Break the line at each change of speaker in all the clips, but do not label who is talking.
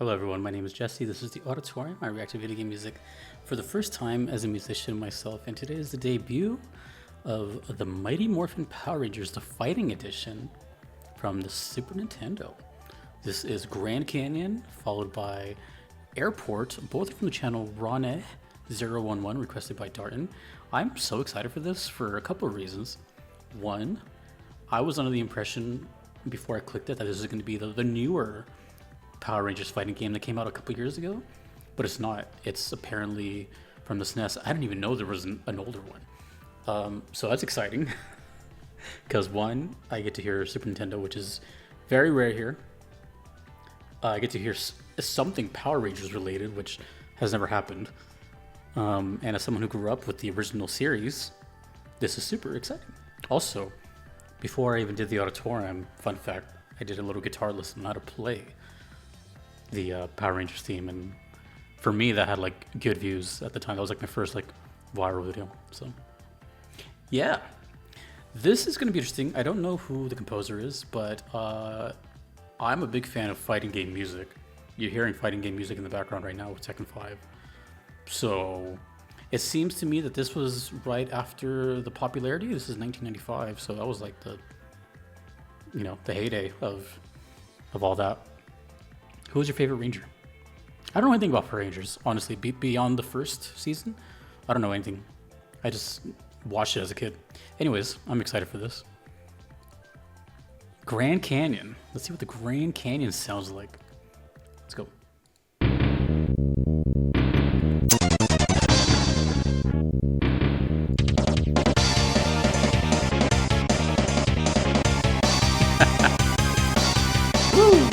Hello everyone, my name is Jesse. This is the Auditorium. I react to video game music for the first time as a musician myself, and today is the debut of the Mighty Morphin Power Rangers, the Fighting Edition from the Super Nintendo. This is Grand Canyon, followed by Airport, both from the channel Rane011, requested by Darton. I'm so excited for this for a couple of reasons. One, I was under the impression before I clicked it that this is going to be the newer Power Rangers fighting game that came out a couple years ago, but it's not. It's apparently from the SNES. I didn't even know there was an older one. So that's exciting because one, I get to hear Super Nintendo, which is very rare here. I get to hear something Power Rangers related, which has never happened. And as someone who grew up with the original series, this is super exciting. Also, before I even did the Auditorium, fun fact, I did a little guitar lesson on how to play the Power Rangers theme, and for me that had like good views at the time. That was like my first like viral video. So yeah, this is going to be interesting. I don't know who the composer is, but I'm a big fan of fighting game music. You're hearing fighting game music in the background right now with Tekken 5. So it seems to me that this was right after the popularity. This is 1995, so that was like the heyday of all that. Who was your favorite Ranger? I don't know anything about Power Rangers, honestly. Beyond the first season, I don't know anything. I just watched it as a kid. Anyways, I'm excited for this. Grand Canyon. Let's see what the Grand Canyon sounds like. Let's go. Woo!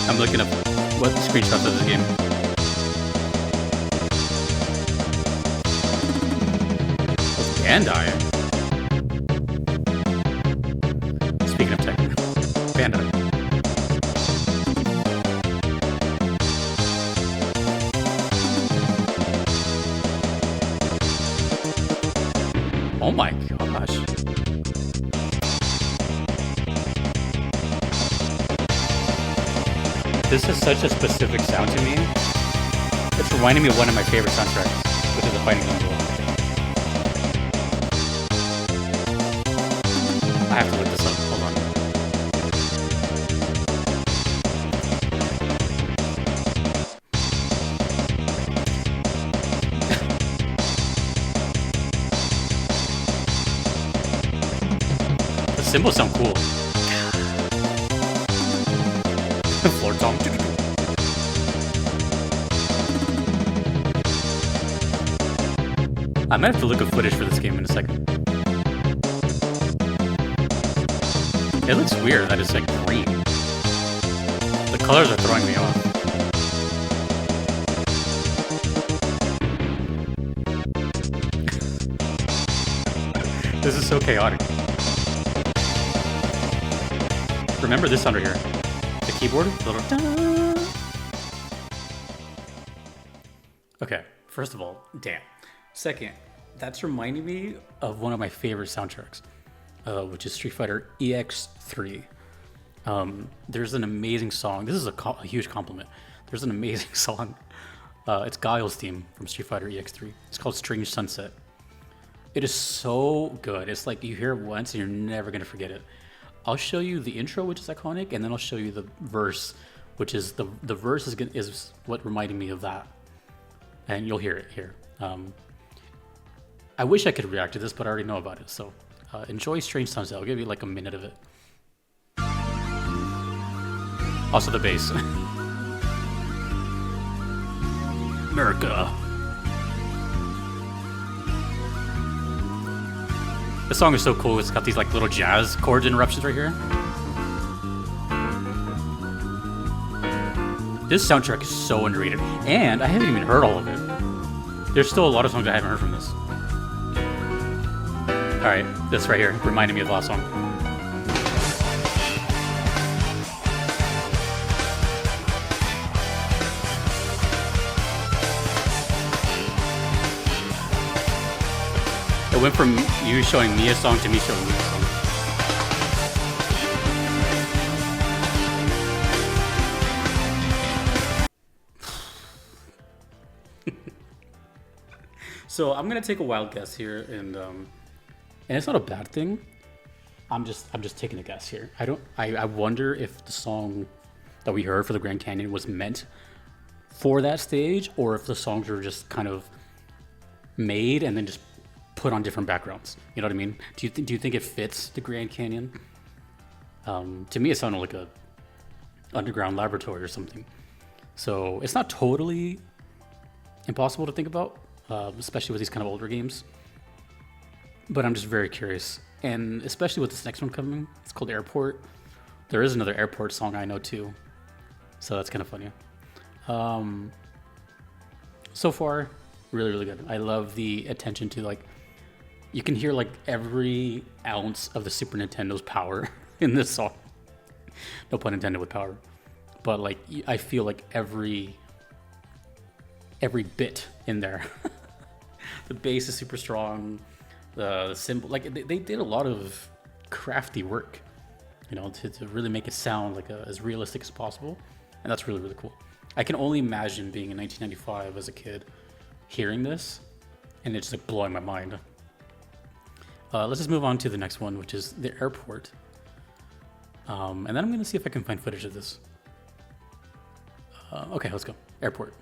I'm looking up what screenshots of this game. Bandai. Speaking of tech, Bandai. Oh my gosh. This is such a specific sound to me. It's reminding me of one of my favorite soundtracks, which is the Fighting Game. I have to look this up. Hold on. The cymbals sound cool. Floor tom. I might have to look at footage for this game in a second. It looks weird that it's like green. The colors are throwing me off. This is so chaotic. Remember this under here. The keyboard? The little da. Okay, first of all, damn. Second, that's reminding me of one of my favorite soundtracks, which is Street Fighter EX3. There's an amazing song. This is a huge compliment. There's an amazing song. It's Guile's theme from Street Fighter EX3. It's called Strange Sunset. It is so good. It's like you hear it once and you're never going to forget it. I'll show you the intro, which is iconic, and then I'll show you the verse, which is the verse is what reminded me of that. And you'll hear it here. I wish I could react to this, but I already know about it. So enjoy Strange Sunset. I'll give you like a minute of it. Also the bass. America. This song is so cool. It's got these like little jazz chord interruptions right here. This soundtrack is so underrated, and I haven't even heard all of it. There's still a lot of songs I haven't heard from this. Alright, this right here reminded me of the last song. It went from you showing me a song to me showing you a song. So I'm gonna take a wild guess here, and it's not a bad thing. I'm just taking a guess here. I wonder if the song that we heard for the Grand Canyon was meant for that stage, or if the songs were just kind of made and then just put on different backgrounds. You know what I mean? Do you think it fits the Grand Canyon? To me, it sounded like a underground laboratory or something. So it's not totally impossible to think about, especially with these kind of older games. But I'm just very curious, and especially with this next one coming. It's called Airport. There is another Airport song I know too, so that's kind of funny. So far, really, really good. I love the attention to, like, you can hear like every ounce of the Super Nintendo's power in this song. No pun intended with power, but like I feel like every bit in there. The bass is super strong. The cymbal, like they did a lot of crafty work, you know, to really make it sound like as realistic as possible, and that's really, really cool. I can only imagine being in 1995 as a kid, hearing this, and it's like blowing my mind. Let's just move on to the next one, which is the Airport. And then I'm going to see if I can find footage of this. Okay, let's go. Airport.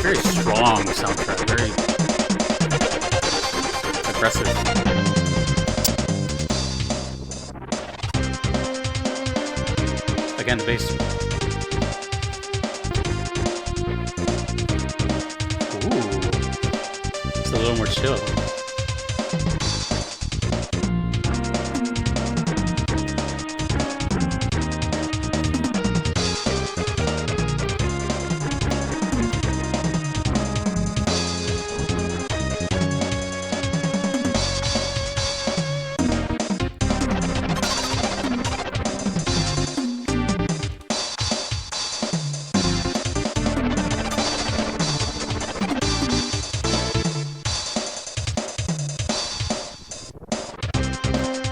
Very strong soundtrack, very aggressive. Again, the bass. Ooh. It's a little more chill.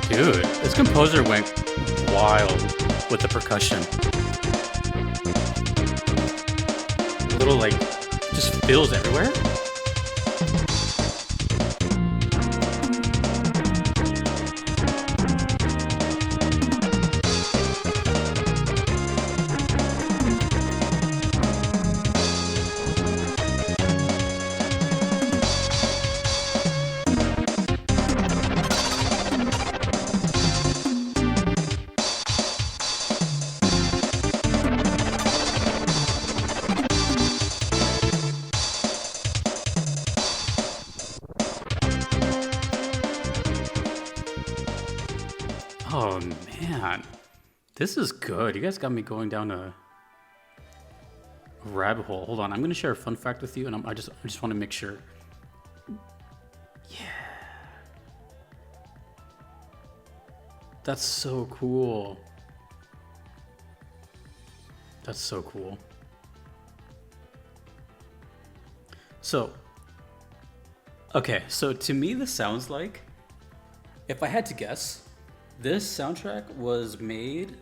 Dude, this composer went wild with the percussion. Little, like, just fills everywhere. Oh man, this is good. You guys got me going down a rabbit hole. Hold on, I'm gonna share a fun fact with you, and I just want to make sure. Yeah, that's so cool. That's so cool. So, okay, so to me, this sounds like, if I had to guess, this soundtrack was made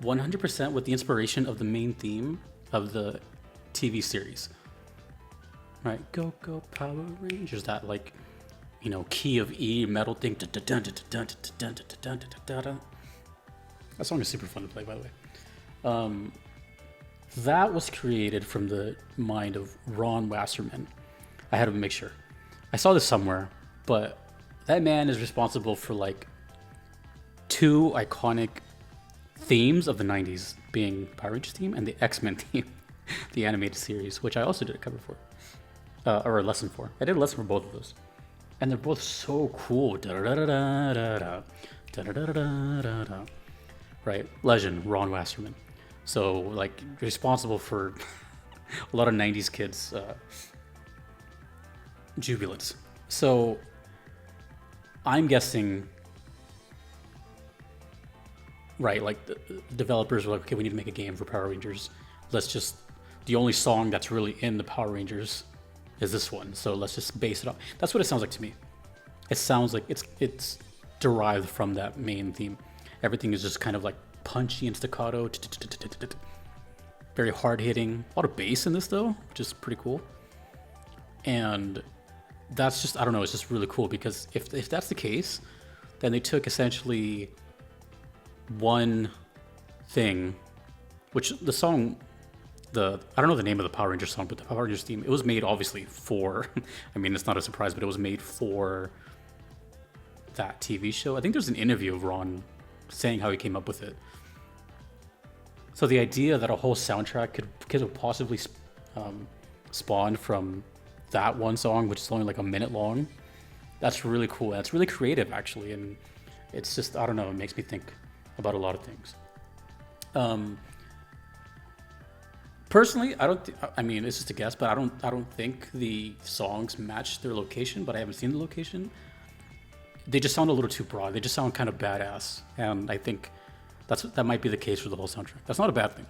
100% with the inspiration of the main theme of the TV series. Right? Go, go, Power Rangers. That, like, you know, key of E metal thing. That song is super fun to play, by the way. That was created from the mind of Ron Wasserman. I had to make sure. I saw this somewhere, but that man is responsible for, like, two iconic themes of the 90s, being Power Rangers theme and the X-Men theme, the animated series, which I also did a cover for, or a lesson for. I did a lesson for both of those, and they're both so cool. right? Legend, Ron Wasserman. So like responsible for a lot of '90s kids' jubilance. So I'm guessing, right? Like the developers were like, okay, we need to make a game for Power Rangers. Let's just the only song that's really in the Power Rangers is this one. So let's just base it off. That's what it sounds like to me. It sounds like it's derived from that main theme. Everything is just kind of like punchy and staccato, very hard hitting. A lot of bass in this though, which is pretty cool. And that's just, I don't know, it's just really cool because if that's the case, then they took essentially one thing, which the song, I don't know the name of the Power Rangers song, but the Power Rangers theme, it was made obviously for, I mean, it's not a surprise, but it was made for that TV show. I think there's an interview of Ron saying how he came up with it. So the idea that a whole soundtrack could possibly spawn from that one song, which is only like a minute long, that's really cool. That's really creative, actually, and it's just, I don't know, it makes me think about a lot of things. Personally, I mean, it's just a guess, but I don't think the songs match their location, but I haven't seen the location. They just sound a little too broad. They just sound kind of badass, and I think that might be the case for the whole soundtrack. That's not a bad thing.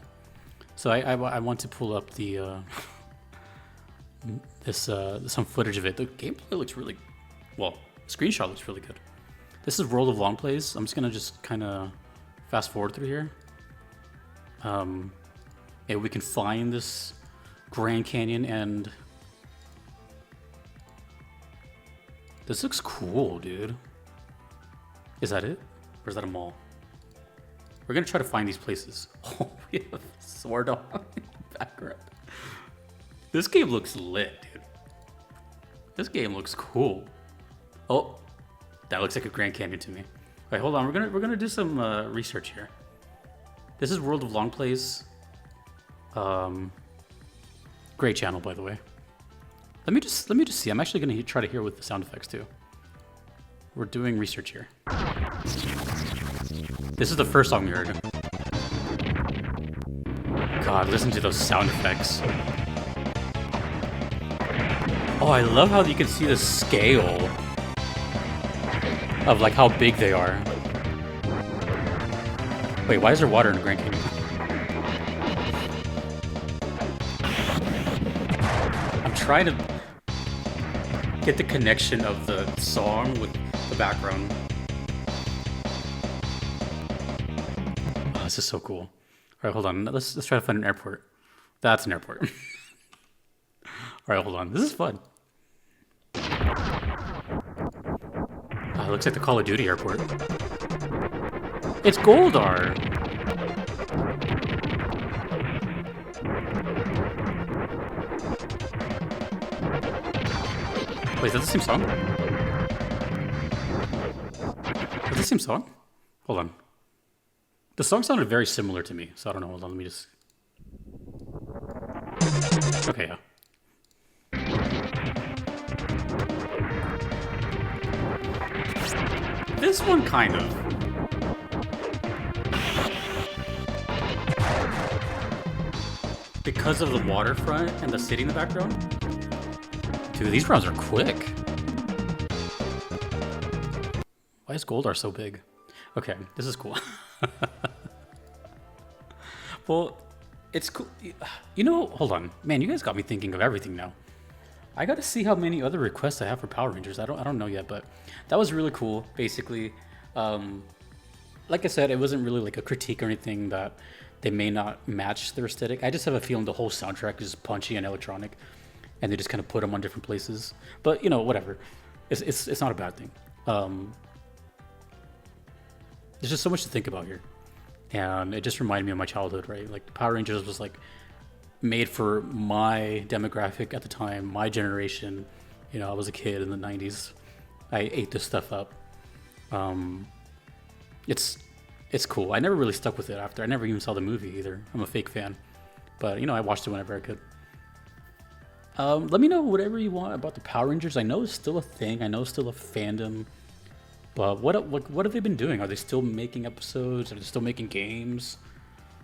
So I want to pull up the some footage of it. The gameplay looks really well. Screenshot looks really good. This is World of Long Plays. I'm just gonna kind of fast forward through here. Yeah, we can find this Grand Canyon, and this looks cool, dude. Is that it? Or is that a mall? We're gonna try to find these places. Oh, we have Sword on in the background. This game looks lit, dude. This game looks cool. Oh, that looks like a Grand Canyon to me. Wait, hold on. We're gonna do some research here. This is World of Long Plays. Great channel, by the way. Let me just see. I'm actually gonna try to hear with the sound effects too. We're doing research here. This is the first song we heard. God, listen to those sound effects. Oh, I love how you can see the scale of like how big they are. Wait, why is there water in the Grand Canyon? I'm trying to get the connection of the song with the background. Oh, this is so cool. All right, hold on. Let's try to find an airport. That's an airport. All right, hold on. This is fun. Oh, it looks like the Call of Duty airport. It's Goldar. Wait, is that the same song? Is that the same song? Hold on. The song sounded very similar to me, so I don't know. Hold on, let me just... Okay, yeah. This one, kind of. Because of the waterfront and the city in the background? Dude, these rounds are quick. Why is Goldar so big? Okay, this is cool. Well, it's cool. You know, hold on. Man, you guys got me thinking of everything now. I gotta see how many other requests I have for Power Rangers. I don't know yet, but that was really cool. Basically, like I said, it wasn't really like a critique or anything that they may not match their aesthetic. I just have a feeling the whole soundtrack is punchy and electronic, and they just kind of put them on different places. But you know, whatever. It's not a bad thing. There's just so much to think about here, and it just reminded me of my childhood, right? Like Power Rangers was like made for my demographic at the time, my generation. You know, I was a kid in the 90s. I ate this stuff up. It's cool. I never really stuck with it after. I never even saw the movie either. I'm a fake fan. But, you know, I watched it whenever I could. Let me know whatever you want about the Power Rangers. I know it's still a thing. I know it's still a fandom. But what have they been doing? Are they still making episodes? Are they still making games?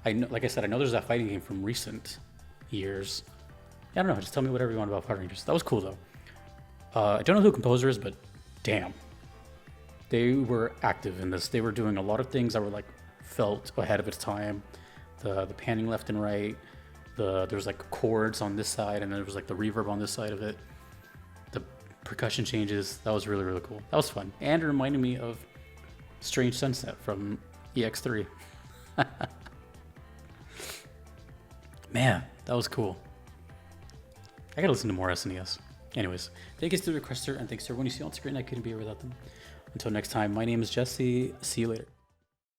I know, like I said, I know there's that fighting game from recent years. Yeah, I don't know. Just tell me whatever you want about Power Rangers. That was cool though. I don't know who the composer is, but damn, they were active in this. They were doing a lot of things that were like felt ahead of its time. The panning left and right. There's like chords on this side, and then there was like the reverb on this side of it. The percussion changes. That was really, really cool. That was fun, and it reminded me of Strange Sunset from EX3. Man, that was cool. I gotta listen to more SNES. Anyways, thank you to the requester, and thanks to everyone you see on screen. I couldn't be here without them. Until next time, my name is Jesse. See you later.